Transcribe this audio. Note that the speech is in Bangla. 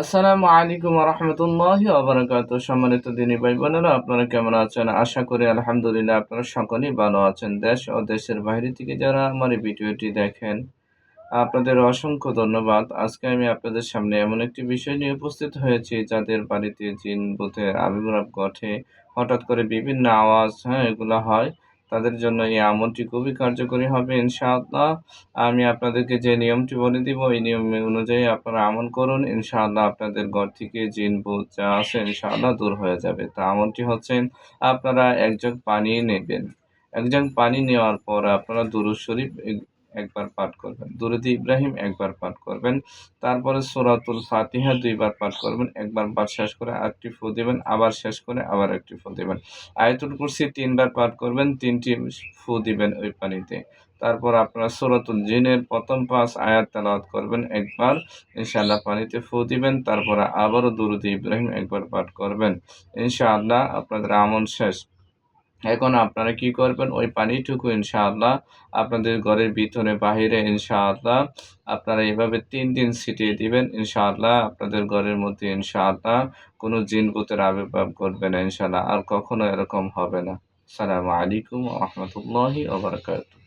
আসসালামু আলাইকুম ওয়া রাহমাতুল্লাহি ওয়া বারাকাতুহু। সম্মানিত দিনী ভাই বোনেরা, আপনারা কেমন আছেন? আশা করি আলহামদুলিল্লাহ আপনারা সকলেই ভালো আছেন। দেশ ও দেশের বাইরে থেকে যারা আমার এই ভিডিওটি দেখেন, আপনাদের অসংখ্য ধন্যবাদ। আজকে আমি আপনাদের সামনে এমন একটি বিষয় নিয়ে উপস্থিত হয়েছি, যাদের বাড়িতে জিন ভূতের আবির্ভাব ঘটে, হঠাৎ করে বিভিন্ন আওয়াজ, হ্যাঁ? এগুলা হয়। তাদের জন্য এই আমলটি খুবই কার্যকরী হবে ইনশাআল্লাহ। আমি আপনাদেরকে যে নিয়মটি বলে দিব, এই নিয়ম অনুযায়ী আপনারা আমল করুন। ইনশাআল্লাহ আপনাদের ঘর থেকে জিন ভূত যা আছে ইনশাআল্লাহ দূর হয়ে যাবে। তো আমলটি হচ্ছে, আপনারা ১ জগ পানি নেবেন। ১ জগ পানি নেওয়ার পর আপনারা দুরূদ শরীফ একবার পাঠ করবেন। দুরূদ ইব্রাহিম একবার পাঠ করবেন। তারপরে সূরাতুল ফাতিহা ২ বার পাঠ করবেন। একবার পাঠ শেষ করে আরেকটি ফু দিবেন, আবার শেষ করে আবার একটি ফু দিবেন। আয়াতুল কুরসি ৩ বার পাঠ করবেন, ৩ টি ফু দিবেন ওই পানিতে। তারপর আপনারা সূরাতুল জিনের ১ম ৫ আয়াত তেলাওয়াত করবেন একবার, ইনশাআল্লাহ পানিতে ফু দিবেন। তারপরে আবারও দুরূদ ইব্রাহিম একবার পাঠ করবেন। ইনশাআল্লাহ আপনাদের আমল শেষ। এখন আপনারা কি করবেন? ওই পানিটুকু ইনশাআল্লাহ আপনাদের ঘরের ভিতরে বাহিরে ইনশাআল্লাহ আপনারা এভাবে ৩ দিন ছিটিয়ে দিবেন। ইনশাআল্লাহ আপনাদের ঘরের মধ্যে ইনশাআল্লাহ কোনো জিন ভূতের আবির্ভাব ঘটবে না ইনশাআল্লাহ। আর কখনো এরকম হবে না। আসসালামু আলাইকুম ওয়া রাহমাতুল্লাহি ওয়া বারাকাতুহু।